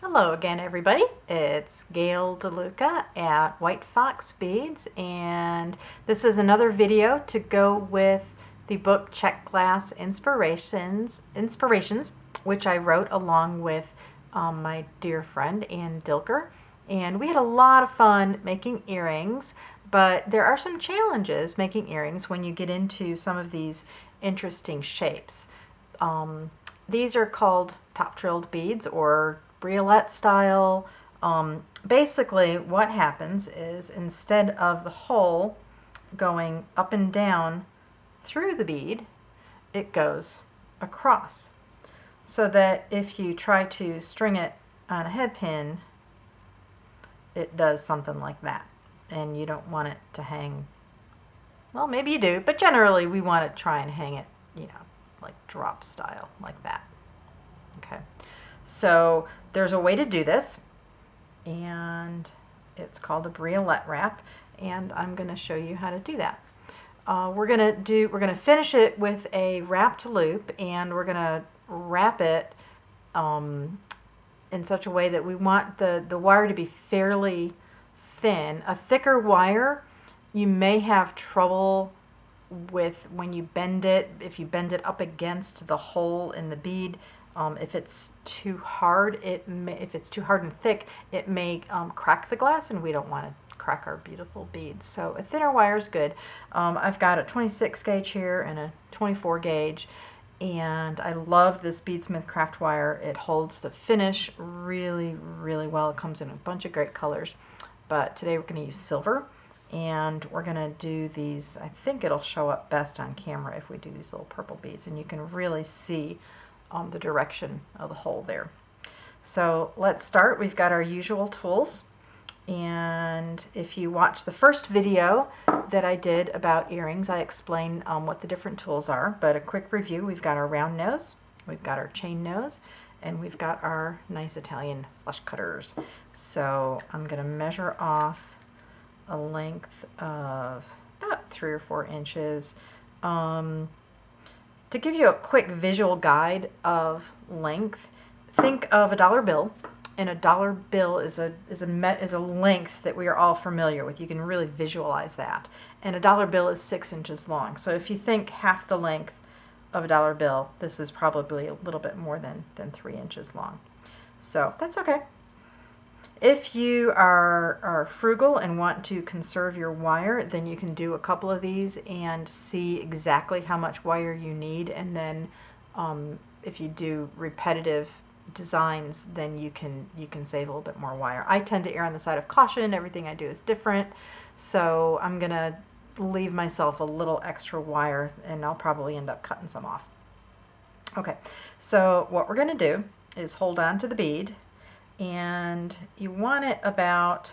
Hello again, everybody. It's Gail DeLuca at White Fox Beads, and this is another video to go with the book Czech Glass Inspirations, which I wrote along with my dear friend Ann Dilker. And we had a lot of fun making earrings, but there are some challenges making earrings when you get into some of these interesting shapes. These are called top trilled beads or Briolette style. Basically what happens is instead of the hole going up and down through the bead, it goes across. So that if you try to string it on a head pin, it does something like that. And you don't want it to hang, well, maybe you do, but generally we want to try and hang it, like drop style, like that. Okay. So there's a way to do this, and it's called a Briolette wrap, and I'm going to show you how to do that. We're going to finish it with a wrapped loop, and we're going to wrap it in such a way that we want the wire to be fairly thin. A thicker wire, you may have trouble with when you bend it, if you bend it up against the hole in the bead. If it's too hard, if it's too hard and thick, it may crack the glass, and we don't want to crack our beautiful beads. So a thinner wire is good. I've got a 26 gauge here and a 24 gauge, and I love this Beadsmith craft wire. It holds the finish really, really well. It comes in a bunch of great colors, but today we're going to use silver, and we're going to do these. I think it'll show up best on camera if we do these little purple beads, and you can really see the direction of the hole there. So let's start. We've got our usual tools, and if you watch the first video that I did about earrings, I explain what the different tools are, but a quick review: we've got our round nose, we've got our chain nose, and we've got our nice Italian flush cutters. So I'm going to measure off a length of about 3 or 4 inches. To give you a quick visual guide of length, think of a dollar bill, and a dollar bill is a length that we are all familiar with. You can really visualize that. And a dollar bill is 6 inches long. So if you think half the length of a dollar bill, this is probably a little bit more than 3 inches long. So that's okay. If you are frugal and want to conserve your wire, then you can do a couple of these and see exactly how much wire you need, and then if you do repetitive designs, then you can save a little bit more wire. I tend to err on the side of caution. Everything I do is different, so I'm gonna leave myself a little extra wire, and I'll probably end up cutting some off. Okay, so what we're gonna do is hold on to the bead, and you want it about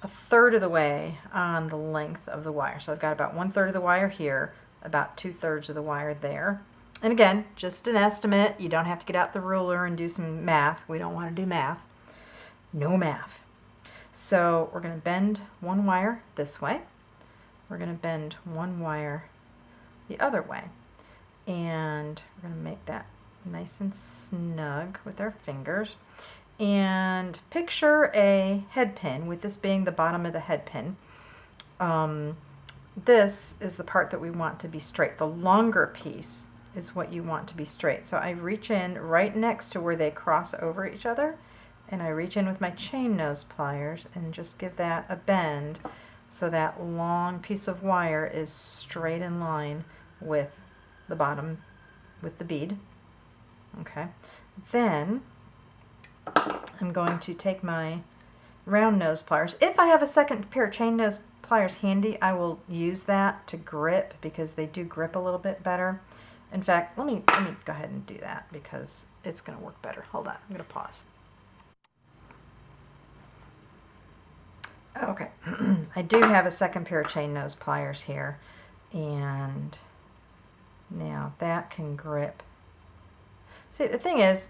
1/3 of the way on the length of the wire. So I've got about 1/3 of the wire here, about 2/3 of the wire there. And again, just an estimate. You don't have to get out the ruler and do some math. We don't want to do math. No math. So we're going to bend one wire this way. We're going to bend one wire the other way. And we're going to make that nice and snug with our fingers. And picture a head pin, with this being the bottom of the head pin. This is the part that we want to be straight. The longer piece is what you want to be straight. So I reach in right next to where they cross over each other, and I reach in with my chain nose pliers and just give that a bend so that long piece of wire is straight in line with the bottom, with the bead. Okay. Then I'm going to take my round nose pliers. If I have a second pair of chain nose pliers handy, I will use that to grip, because they do grip a little bit better. In fact, let me go ahead and do that, because it's going to work better. Hold on, I'm going to pause. Okay, I do have a second pair of chain nose pliers here, and now that can grip. See, the thing is,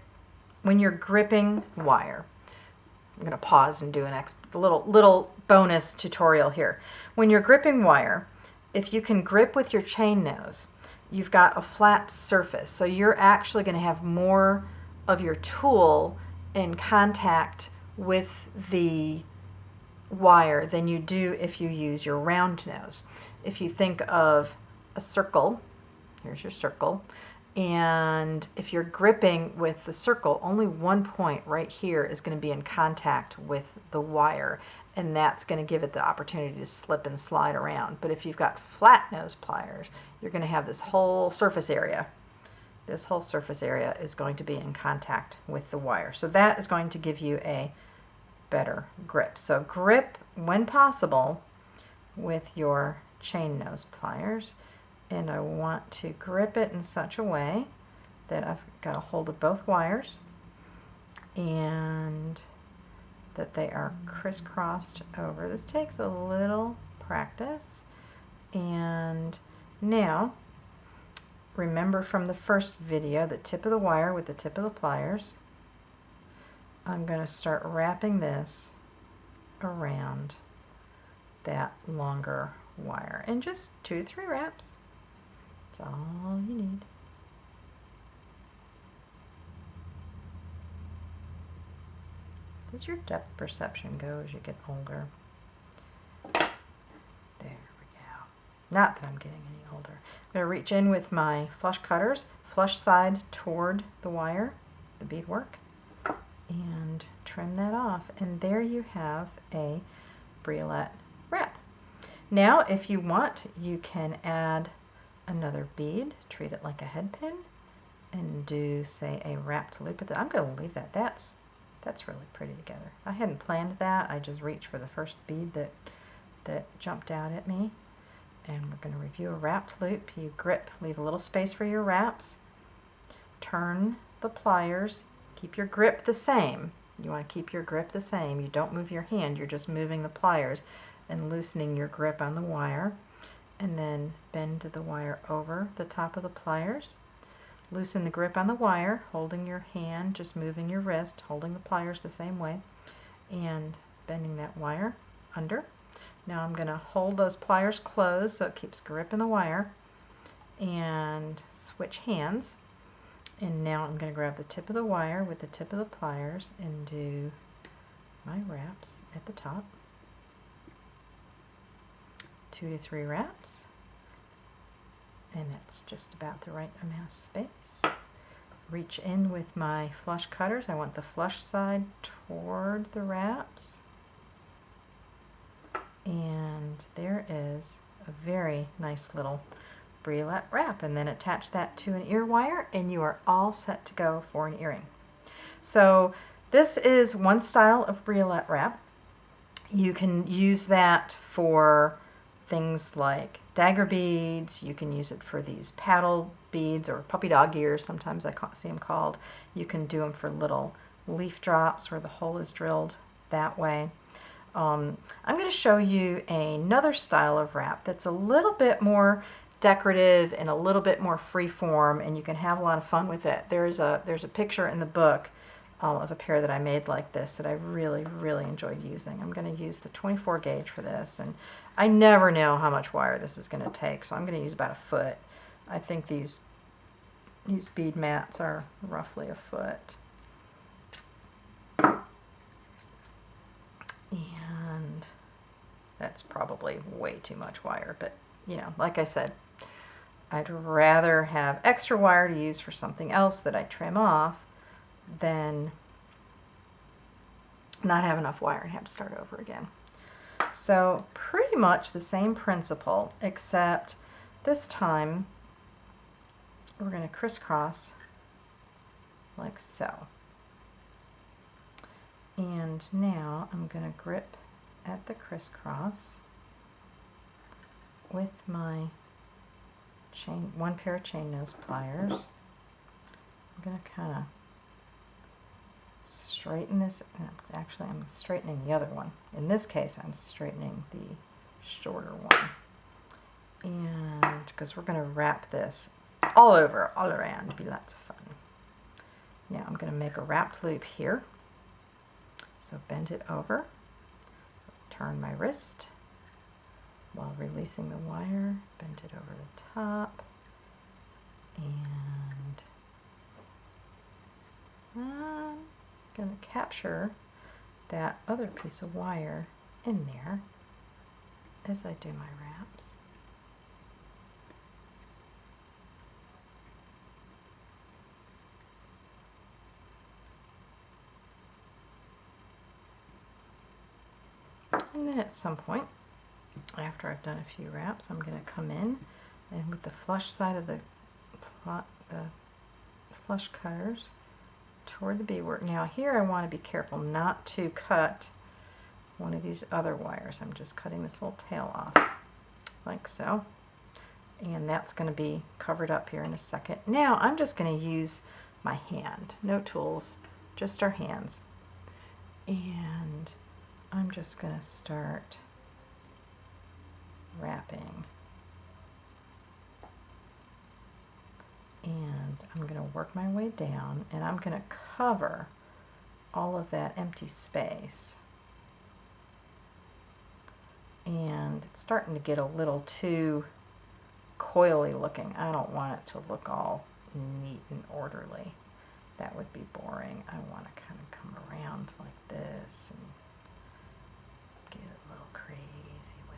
when you're gripping wire, I'm going to pause and do a little bonus tutorial here. When you're gripping wire, if you can grip with your chain nose, you've got a flat surface, so you're actually going to have more of your tool in contact with the wire than you do if you use your round nose. If you think of a circle, here's your circle, and if you're gripping with the circle, only one point right here is going to be in contact with the wire, and that's going to give it the opportunity to slip and slide around. But if you've got flat nose pliers, you're going to have this whole surface area. This whole surface area is going to be in contact with the wire. So that is going to give you a better grip. So grip, when possible, with your chain nose pliers. And I want to grip it in such a way that I've got a hold of both wires and that they are crisscrossed over. This takes a little practice. And now, remember from the first video, the tip of the wire with the tip of the pliers. I'm going to start wrapping this around that longer wire. And just 2 to 3 wraps. That's all you need. Does your depth perception go as you get older? There we go. Not that I'm getting any older. I'm going to reach in with my flush cutters, flush side toward the wire, the beadwork, and trim that off. And there you have a Briolette wrap. Now, if you want, you can add another bead, treat it like a head pin, and do, say, a wrapped loop at I'm going to leave that. That's really pretty together. I hadn't planned that. I just reached for the first bead that jumped out at me. And we're going to review a wrapped loop. You grip, leave a little space for your wraps, turn the pliers, keep your grip the same. You want to keep your grip the same. You don't move your hand, you're just moving the pliers and loosening your grip on the wire. And then bend the wire over the top of the pliers. Loosen the grip on the wire, holding your hand, just moving your wrist, holding the pliers the same way, and bending that wire under. Now I'm going to hold those pliers closed so it keeps grip in the wire, and switch hands. And now I'm going to grab the tip of the wire with the tip of the pliers and do my wraps at the top. 2 to 3 wraps, and that's just about the right amount of space. Reach in with my flush cutters. I want the flush side toward the wraps, and there is a very nice little Briolette wrap. And then attach that to an ear wire and you are all set to go for an earring. So this is one style of Briolette wrap. You can use that for things like dagger beads. You can use it for these paddle beads or puppy dog ears, sometimes I see them called. You can do them for little leaf drops where the hole is drilled that way. I'm going to show you another style of wrap that's a little bit more decorative and a little bit more free form, and you can have a lot of fun with it. There's a picture in the book of a pair that I made like this that I really enjoyed using. I'm going to use the 24 gauge for this, and I never know how much wire this is going to take, so I'm going to use about 1 foot. I think these bead mats are roughly 1 foot. And that's probably way too much wire, but you know, like I said, I'd rather have extra wire to use for something else that I trim off than not have enough wire and have to start over again. So pretty much the same principle, except this time we're going to crisscross like so. And now I'm going to grip at the crisscross with my one pair of chain nose pliers. I'm going to kind of straighten this. Actually, I'm straightening the other one. In this case, I'm straightening the shorter one. And because we're going to wrap this all around, it'll be lots of fun. Now I'm going to make a wrapped loop here. So bend it over, turn my wrist while releasing the wire, bend it over the top, and going to capture that other piece of wire in there as I do my wraps. And then at some point, after I've done a few wraps, I'm going to come in and with the flush side of the flush cutters toward the beadwork. Now here I want to be careful not to cut one of these other wires. I'm just cutting this little tail off like so, and that's going to be covered up here in a second. Now I'm just going to use my hand, no tools, just our hands, and I'm just going to start wrapping, and I'm going to work my way down, and I'm going to cover all of that empty space. And it's starting to get a little too coily looking. I don't want it to look all neat and orderly. That would be boring. I want to kind of come around like this and get a little crazy with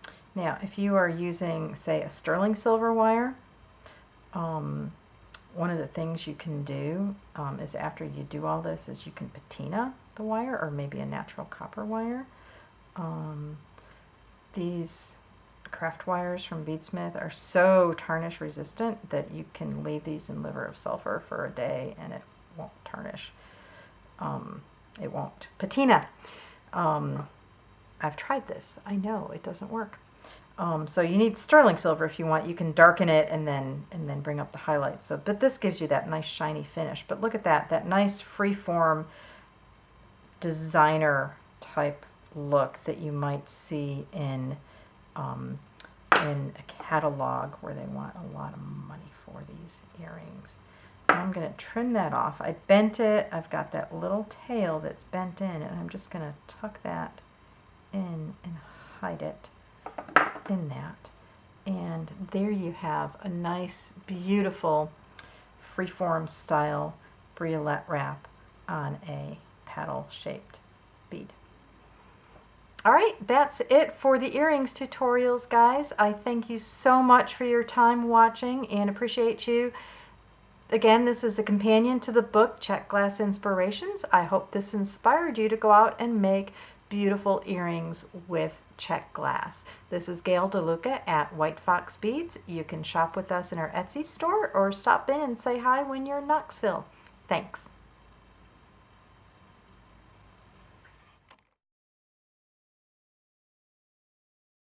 it. Now, if you are using, say, a sterling silver wire, one of the things you can do is after you do all this is you can patina the wire, or maybe a natural copper wire. These craft wires from Beadsmith are so tarnish resistant that you can leave these in liver of sulfur for a day and it won't tarnish. It won't patina. I've tried this. I know it doesn't work. So you need sterling silver if you want. You can darken it and then bring up the highlights. So, but this gives you that nice shiny finish. But look at that nice freeform designer type look that you might see in a catalog where they want a lot of money for these earrings. I'm going to trim that off. I bent it. I've got that little tail that's bent in, and I'm just going to tuck that in and hide it in that. And there you have a nice, beautiful freeform style Briolette wrap on a paddle shaped bead. All right, that's it for the earrings tutorials, guys. I thank you so much for your time watching and appreciate you. Again, this is a companion to the book, Czech Glass Inspirations. I hope this inspired you to go out and make beautiful earrings with Czech glass. This is Gail DeLuca at White Fox Beads. You can shop with us in our Etsy store or stop in and say hi when you're in Knoxville. Thanks.